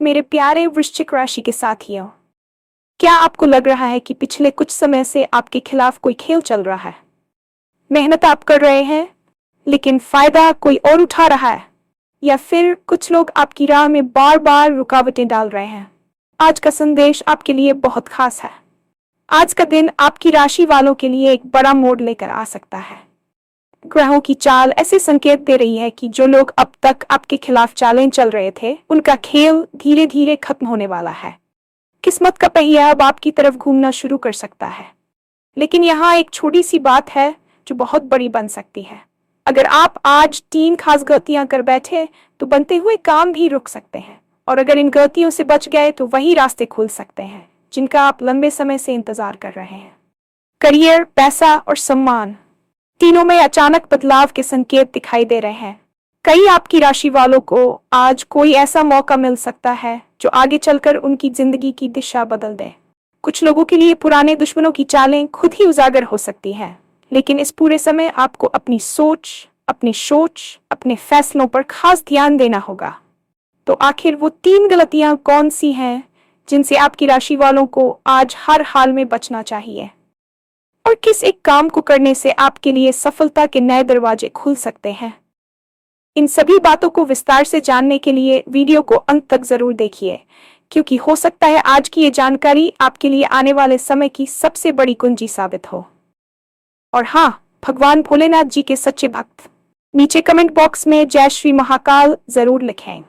मेरे प्यारे वृश्चिक राशि के साथियों, क्या आपको लग रहा है कि पिछले कुछ समय से आपके खिलाफ कोई खेल चल रहा है? मेहनत आप कर रहे हैं, लेकिन फायदा कोई और उठा रहा है, या फिर कुछ लोग आपकी राह में बार बार रुकावटें डाल रहे हैं? आज का संदेश आपके लिए बहुत खास है। आज का दिन आपकी राशि वालों के लिए एक बड़ा मोड़ लेकर आ सकता है। ग्रहों की चाल ऐसे संकेत दे रही है कि जो लोग अब तक आपके खिलाफ चालें चल रहे थे, उनका खेल धीरे धीरे खत्म होने वाला है। किस्मत का पहिया अब आपकी तरफ घूमना शुरू कर सकता है। लेकिन यहाँ एक छोटी सी बात है जो बहुत बड़ी बन सकती है। अगर आप आज 3 खास गलतियां कर बैठे तो बनते हुए काम भी रुक सकते हैं, और अगर इन गलतियों से बच गए तो वही रास्ते खुल सकते हैं जिनका आप लंबे समय से इंतजार कर रहे हैं। करियर, पैसा और सम्मान, तीनों में अचानक बदलाव के संकेत दिखाई दे रहे हैं। कई आपकी राशि वालों को आज कोई ऐसा मौका मिल सकता है जो आगे चलकर उनकी जिंदगी की दिशा बदल दे। कुछ लोगों के लिए पुराने दुश्मनों की चालें खुद ही उजागर हो सकती हैं, लेकिन इस पूरे समय आपको अपनी सोच, अपने फैसलों पर खास ध्यान देना होगा। तो आखिर वो 3 गलतियां कौन सी हैं जिनसे आपकी राशि वालों को आज हर हाल में बचना चाहिए, और किस एक काम को करने से आपके लिए सफलता के नए दरवाजे खुल सकते हैं? इन सभी बातों को विस्तार से जानने के लिए वीडियो को अंत तक जरूर देखिए, क्योंकि हो सकता है आज की ये जानकारी आपके लिए आने वाले समय की सबसे बड़ी कुंजी साबित हो। और हाँ, भगवान भोलेनाथ जी के सच्चे भक्त नीचे कमेंट बॉक्स में जय श्री महाकाल जरूर लिखें।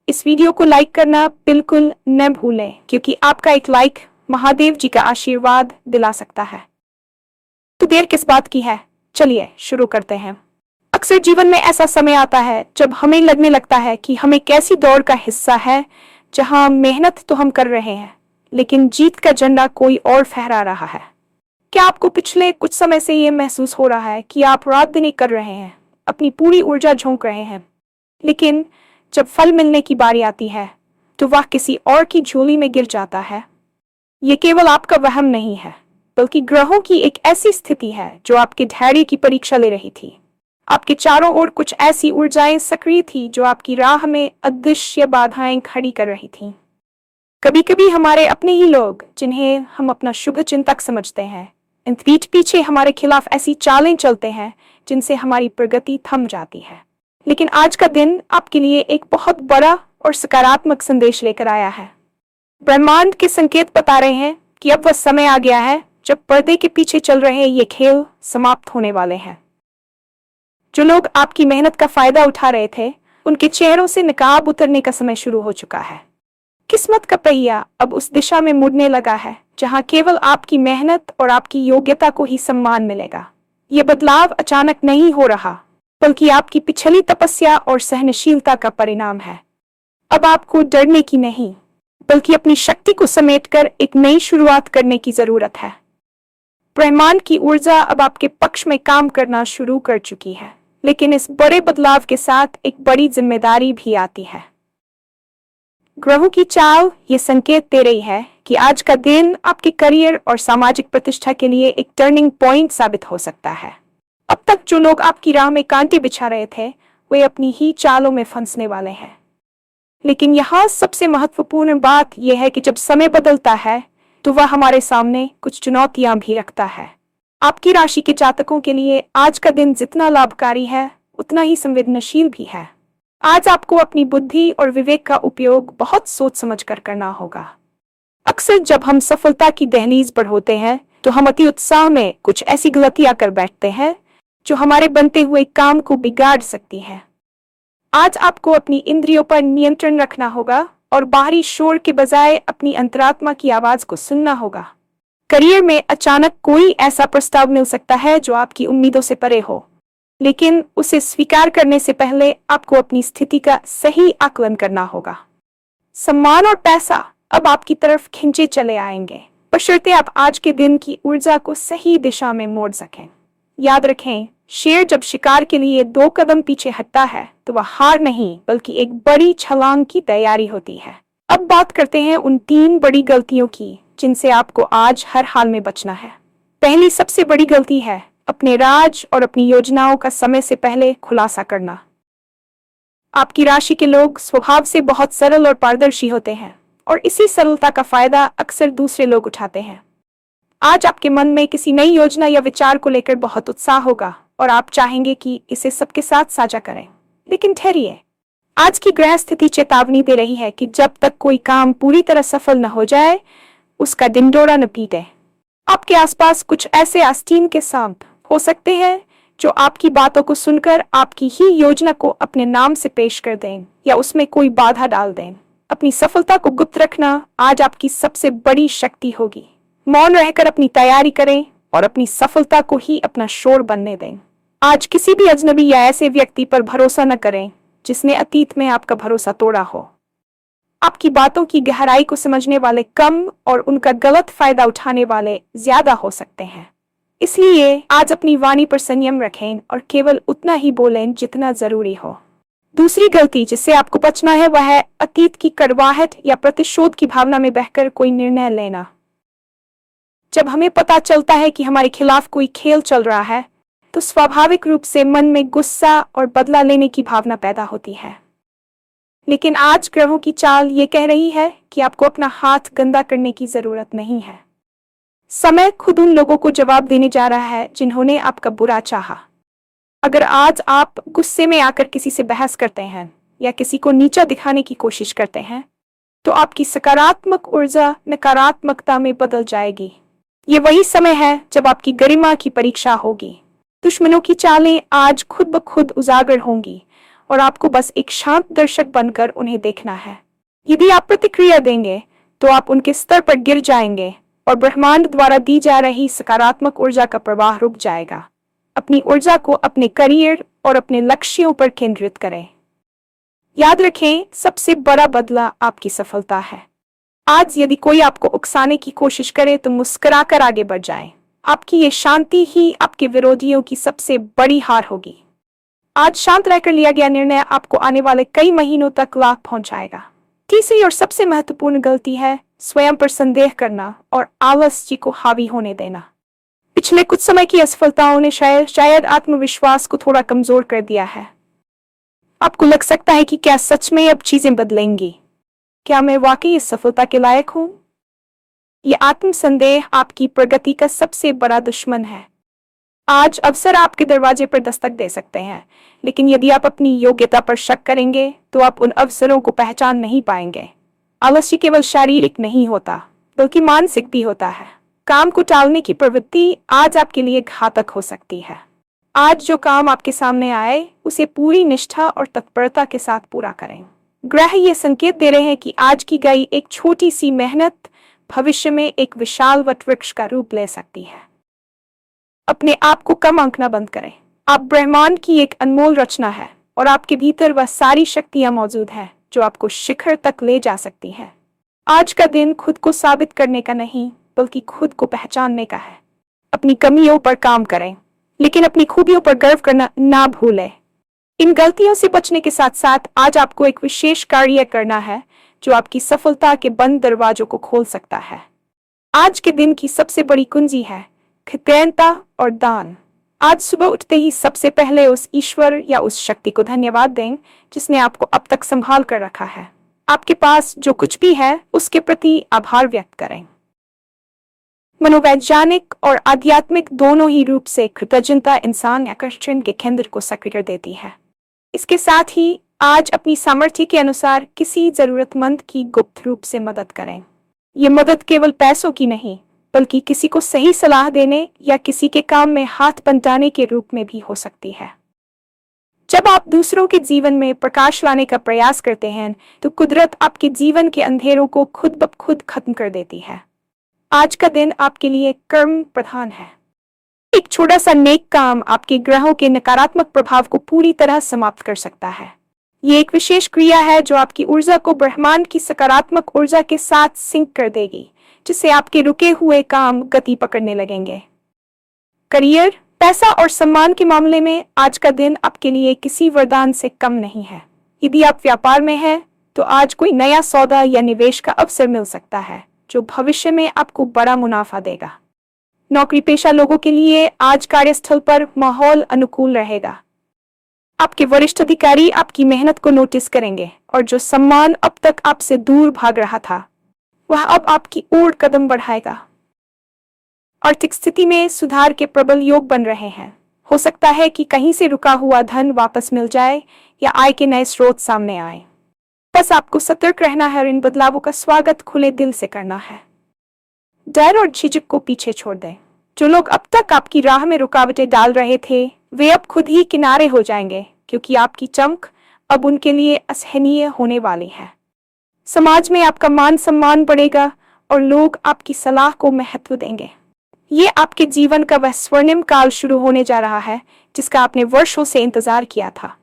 इस वीडियो को लाइक करना बिल्कुल न भूलें, क्योंकि आपका एक लाइक महादेव जी का आशीर्वाद दिला सकता है। तो देर किस बात की है, चलिए शुरू करते हैं। अक्सर जीवन में ऐसा समय आता है जब हमें लगने लगता है कि हम एक ऐसी दौड़ का हिस्सा है जहां मेहनत तो हम कर रहे हैं, लेकिन जीत का झंडा कोई और फहरा रहा है। क्या आपको पिछले कुछ समय से ये महसूस हो रहा है कि आप रात दिन एक कर रहे हैं, अपनी पूरी ऊर्जा झोंक रहे हैं, लेकिन जब फल मिलने की बारी आती है तो वह किसी और की झोली में गिर जाता है? ये केवल आपका वहम नहीं है, बल्कि ग्रहों की एक ऐसी स्थिति है जो आपके धैर्य की परीक्षा ले रही थी। आपके चारों ओर कुछ ऐसी ऊर्जाएं सक्रिय थी जो आपकी राह में अदृश्य बाधाएं खड़ी कर रही थीं। कभी कभी हमारे अपने ही लोग, जिन्हें हम अपना शुभ चिंतक समझते हैं, इन पीठ पीछे हमारे खिलाफ ऐसी चालें चलते हैं जिनसे हमारी प्रगति थम जाती है। लेकिन आज का दिन आपके लिए एक बहुत बड़ा और सकारात्मक संदेश लेकर आया है। ब्रह्मांड के संकेत बता रहे हैं कि अब वह समय आ गया है जब पर्दे के पीछे चल रहे ये खेल समाप्त होने वाले हैं। जो लोग आपकी मेहनत का फायदा उठा रहे थे, उनके चेहरों से नकाब उतरने का समय शुरू हो चुका है। किस्मत का पहिया अब उस दिशा में मुड़ने लगा है जहां केवल आपकी मेहनत और आपकी योग्यता को ही सम्मान मिलेगा। ये बदलाव अचानक नहीं हो रहा, बल्कि आपकी पिछली तपस्या और सहनशीलता का परिणाम है। अब आपको डरने की नहीं, बल्कि अपनी शक्ति को समेटकर एक नई शुरुआत करने की जरूरत है। ब्रह्मांड की ऊर्जा अब आपके पक्ष में काम करना शुरू कर चुकी है, लेकिन इस बड़े बदलाव के साथ एक बड़ी जिम्मेदारी भी आती है। ग्रहों की चाल ये संकेत दे रही है कि आज का दिन आपके करियर और सामाजिक प्रतिष्ठा के लिए एक टर्निंग पॉइंट साबित हो सकता है। अब तक जो लोग आपकी राह में कांटे बिछा रहे थे, वे अपनी ही चालों में फंसने वाले हैं। लेकिन यहाँ सबसे महत्वपूर्ण बात यह है कि जब समय बदलता है तो वह हमारे सामने कुछ चुनौतियां भी रखता है। आपकी राशि के जातकों के लिए आज का दिन जितना लाभकारी है, उतना ही संवेदनशील भी है। आज आपको अपनी बुद्धि और विवेक का उपयोग बहुत सोच समझकर करना होगा। अक्सर जब हम सफलता की दहलीज पर होते हैं तो हम अति उत्साह में कुछ ऐसी गलतियां कर बैठते हैं जो हमारे बनते हुए काम को बिगाड़ सकती है। आज आपको अपनी इंद्रियों पर नियंत्रण रखना होगा और बाहरी शोर के बजाय अपनी अंतरात्मा की आवाज को सुनना होगा। करियर में अचानक कोई ऐसा प्रस्ताव मिल सकता है जो आपकी उम्मीदों से परे हो, लेकिन उसे स्वीकार करने से पहले आपको अपनी स्थिति का सही आकलन करना होगा। सम्मान और पैसा अब आपकी तरफ खिंचे चले आएंगे, बशर्ते आप आज के दिन की ऊर्जा को सही दिशा में मोड़ सकें। याद रखें, शेर जब शिकार के लिए 2 कदम पीछे हटता है तो वह हार नहीं, बल्कि एक बड़ी छलांग की तैयारी होती है। अब बात करते हैं उन 3 बड़ी गलतियों की जिनसे आपको आज हर हाल में बचना है। पहली सबसे बड़ी गलती है अपने राज और अपनी योजनाओं का समय से पहले खुलासा करना। आपकी राशि के लोग स्वभाव से बहुत सरल और पारदर्शी होते हैं और इसी सरलता का फायदा अक्सर दूसरे लोग उठाते हैं। आज आपके मन में किसी नई योजना या विचार को लेकर बहुत उत्साह होगा और आप चाहेंगे कि इसे सबके साथ साझा करें। लेकिन ठहरिए, आज की ग्रह स्थिति चेतावनी दे रही है कि जब तक कोई काम पूरी तरह सफल न हो जाए, उसका ढिंढोरा न पीटे। आपके आसपास कुछ ऐसे आस्तीन के सांप हो सकते हैं जो आपकी बातों को सुनकर आपकी ही योजना को अपने नाम से पेश कर दें या उसमें कोई बाधा डाल दें। अपनी सफलता को गुप्त रखना आज आपकी सबसे बड़ी शक्ति होगी। मौन रहकर अपनी तैयारी करें और अपनी सफलता को ही अपना शोर बनने दें। आज किसी भी अजनबी या ऐसे व्यक्ति पर भरोसा न करें जिसने अतीत में आपका भरोसा तोड़ा हो। आपकी बातों की गहराई को समझने वाले कम और उनका गलत फायदा उठाने वाले ज्यादा हो सकते हैं। इसलिए आज अपनी वाणी पर संयम रखें और केवल उतना ही बोलें जितना जरूरी हो। दूसरी गलती जिससे आपको बचना है वह है अतीत की कड़वाहट या प्रतिशोध की भावना में बहकर कोई निर्णय लेना। जब हमें पता चलता है कि हमारे खिलाफ कोई खेल चल रहा है, तो स्वाभाविक रूप से मन में गुस्सा और बदला लेने की भावना पैदा होती है। लेकिन आज ग्रहों की चाल ये कह रही है कि आपको अपना हाथ गंदा करने की जरूरत नहीं है। समय खुद उन लोगों को जवाब देने जा रहा है जिन्होंने आपका बुरा चाहा। अगर आज आप गुस्से में आकर किसी से बहस करते हैं या किसी को नीचा दिखाने की कोशिश करते हैं, तो आपकी सकारात्मक ऊर्जा नकारात्मकता में बदल जाएगी। ये वही समय है जब आपकी गरिमा की परीक्षा होगी। दुश्मनों की चालें आज खुद ब खुद उजागर होंगी और आपको बस एक शांत दर्शक बनकर उन्हें देखना है। यदि आप प्रतिक्रिया देंगे तो आप उनके स्तर पर गिर जाएंगे और ब्रह्मांड द्वारा दी जा रही सकारात्मक ऊर्जा का प्रवाह रुक जाएगा। अपनी ऊर्जा को अपने करियर और अपने लक्ष्यों पर केंद्रित करें। याद रखें, सबसे बड़ा बदला आपकी सफलता है। आज यदि कोई आपको उकसाने की कोशिश करे तो मुस्कुराकर आगे बढ़ जाएं। आपकी ये शांति ही आपके विरोधियों की सबसे बड़ी हार होगी। आज शांत रहकर लिया गया निर्णय आपको आने वाले कई महीनों तक लाभ पहुंचाएगा। तीसरी और सबसे महत्वपूर्ण गलती है स्वयं पर संदेह करना और आलस्य को हावी होने देना। पिछले कुछ समय की असफलताओं ने शायद आत्मविश्वास को थोड़ा कमजोर कर दिया है। आपको लग सकता है कि क्या सच में अब चीजें बदलेंगी? क्या मैं वाकई इस सफलता के लायक हूं? यह आत्मसंदेह आपकी प्रगति का सबसे बड़ा दुश्मन है। आज अवसर आपके दरवाजे पर दस्तक दे सकते हैं, लेकिन यदि आप अपनी योग्यता पर शक करेंगे तो आप उन अवसरों को पहचान नहीं पाएंगे। आलस्य केवल शारीरिक नहीं होता, बल्कि मानसिक भी होता है। काम को टालने की प्रवृत्ति आज आपके लिए घातक हो सकती है। आज जो काम आपके सामने आए, उसे पूरी निष्ठा और तत्परता के साथ पूरा करें। ग्रह ये संकेत दे रहे हैं कि आज की गई एक छोटी सी मेहनत भविष्य में एक विशाल वटवृक्ष का रूप ले सकती है। अपने आप को कम आंकना बंद करें। आप ब्रह्मांड की एक अनमोल रचना है और आपके भीतर वह सारी शक्तियां मौजूद हैं जो आपको शिखर तक ले जा सकती हैं। आज का दिन खुद को साबित करने का नहीं, बल्कि खुद को पहचानने का है। अपनी कमियों पर काम करें, लेकिन अपनी खूबियों पर गर्व करना ना भूलें। इन गलतियों से बचने के साथ साथ आज आपको एक विशेष कार्य करना है जो आपकी सफलता के बंद दरवाजों को खोल सकता है। आज के दिन की सबसे बड़ी कुंजी है कृतज्ञता और दान। आज सुबह उठते ही सबसे पहले उस ईश्वर या उस शक्ति को धन्यवाद दें जिसने आपको अब तक संभाल कर रखा है। आपके पास जो कुछ भी है उसके प्रति आभार व्यक्त करें। मनोवैज्ञानिक और आध्यात्मिक दोनों ही रूप से कृतज्ञता इंसान आकर्षण के केंद्र को सक्रिय कर देती है। इसके साथ ही आज अपनी सामर्थ्य के अनुसार किसी जरूरतमंद की गुप्त रूप से मदद करें। ये मदद केवल पैसों की नहीं, बल्कि किसी को सही सलाह देने या किसी के काम में हाथ बंटाने के रूप में भी हो सकती है। जब आप दूसरों के जीवन में प्रकाश लाने का प्रयास करते हैं तो कुदरत आपके जीवन के अंधेरों को खुद ब खुद खत्म कर देती है। आज का दिन आपके लिए कर्म प्रधान है। एक छोटा सा नेक काम आपके ग्रहों के नकारात्मक प्रभाव को पूरी तरह समाप्त कर सकता है। ये एक विशेष क्रिया है जो आपकी ऊर्जा को ब्रह्मांड की सकारात्मक ऊर्जा के साथ सिंक कर देगी, जिससे आपके रुके हुए काम गति पकड़ने लगेंगे। करियर, पैसा और सम्मान के मामले में आज का दिन आपके लिए किसी वरदान से कम नहीं है। यदि आप व्यापार में हैं, तो आज कोई नया सौदा या निवेश का अवसर मिल सकता है जो भविष्य में आपको बड़ा मुनाफा देगा। नौकरी पेशा लोगों के लिए आज कार्यस्थल पर माहौल अनुकूल रहेगा। आपके वरिष्ठ अधिकारी आपकी मेहनत को नोटिस करेंगे और जो सम्मान अब तक आपसे दूर भाग रहा था वह अब आपकी ओर कदम बढ़ाएगा। आर्थिक स्थिति में सुधार के प्रबल योग बन रहे हैं। हो सकता है कि कहीं से रुका हुआ धन वापस मिल जाए या आय के नए स्रोत सामने आए। बस आपको सतर्क रहना है और इन बदलावों का स्वागत खुले दिल से करना है। डर और झिझक को पीछे छोड़ दें। जो लोग अब तक आपकी राह में रुकावटें डाल रहे थे वे अब खुद ही किनारे हो जाएंगे, क्योंकि आपकी चमक अब उनके लिए असहनीय होने वाली है। समाज में आपका मान सम्मान बढ़ेगा और लोग आपकी सलाह को महत्व देंगे। ये आपके जीवन का वह स्वर्णिम काल शुरू होने जा रहा है जिसका आपने वर्षों से इंतजार किया था।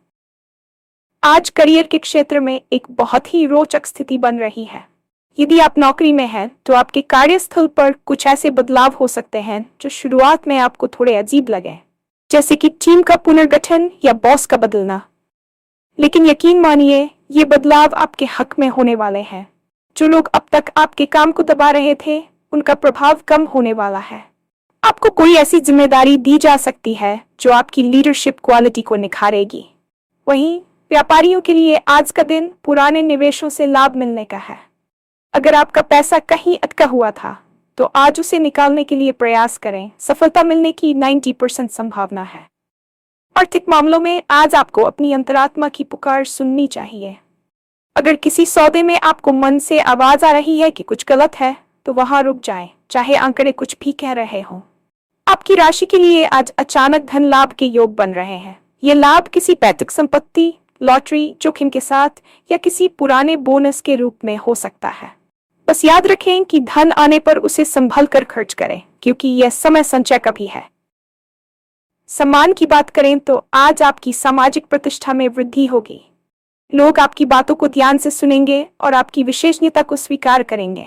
आज करियर के क्षेत्र में एक बहुत ही रोचक स्थिति बन रही है। यदि आप नौकरी में हैं तो आपके कार्यस्थल पर कुछ ऐसे बदलाव हो सकते हैं जो शुरुआत में आपको थोड़े अजीब लगे, जैसे कि टीम का पुनर्गठन या बॉस का बदलना। लेकिन यकीन मानिए ये बदलाव आपके हक में होने वाले हैं। जो लोग अब तक आपके काम को दबा रहे थे उनका प्रभाव कम होने वाला है। आपको कोई ऐसी जिम्मेदारी दी जा सकती है जो आपकी लीडरशिप क्वालिटी को निखारेगी। वहीं व्यापारियों के लिए आज का दिन पुराने निवेशों से लाभ मिलने का है। अगर आपका पैसा कहीं अटका हुआ था तो आज उसे निकालने के लिए प्रयास करें। सफलता मिलने की 90% संभावना है। आर्थिक मामलों में आज आपको अपनी अंतरात्मा की पुकार सुननी चाहिए। अगर किसी सौदे में आपको मन से आवाज आ रही है कि कुछ गलत है तो वहां रुक जाएं, चाहे आंकड़े कुछ भी कह रहे हों। आपकी राशि के लिए आज अचानक धन लाभ के योग बन रहे हैं। ये लाभ किसी पैतृक संपत्ति, लॉटरी जोखिम के साथ या किसी पुराने बोनस के रूप में हो सकता है। बस याद रखें कि धन आने पर उसे संभल कर खर्च करें, क्योंकि यह समय संचय का भी है। सम्मान की बात करें तो आज आपकी सामाजिक प्रतिष्ठा में वृद्धि होगी। लोग आपकी बातों को ध्यान से सुनेंगे और आपकी विशेषज्ञता को स्वीकार करेंगे।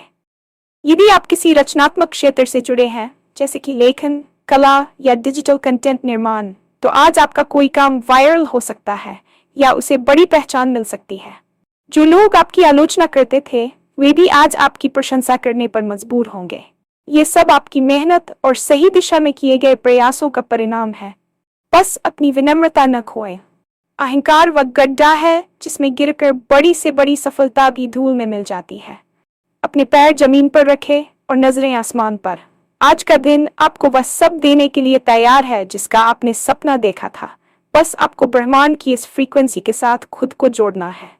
यदि आप किसी रचनात्मक क्षेत्र से जुड़े हैं, जैसे कि लेखन, कला या डिजिटल कंटेंट निर्माण, तो आज आपका कोई काम वायरल हो सकता है या उसे बड़ी पहचान मिल सकती है। जो लोग आपकी आलोचना करते थे वे भी आज आपकी प्रशंसा करने पर मजबूर होंगे। ये सब आपकी मेहनत और सही दिशा में किए गए प्रयासों का परिणाम है। बस अपनी विनम्रता न खोएं। अहंकार वह गड्ढा है जिसमें गिरकर बड़ी से बड़ी सफलता भी धूल में मिल जाती है। अपने पैर जमीन पर रखें और नजरें आसमान पर। आज का दिन आपको वह सब देने के लिए तैयार है जिसका आपने सपना देखा था। बस आपको ब्रह्मांड की इस फ्रीक्वेंसी के साथ खुद को जोड़ना है।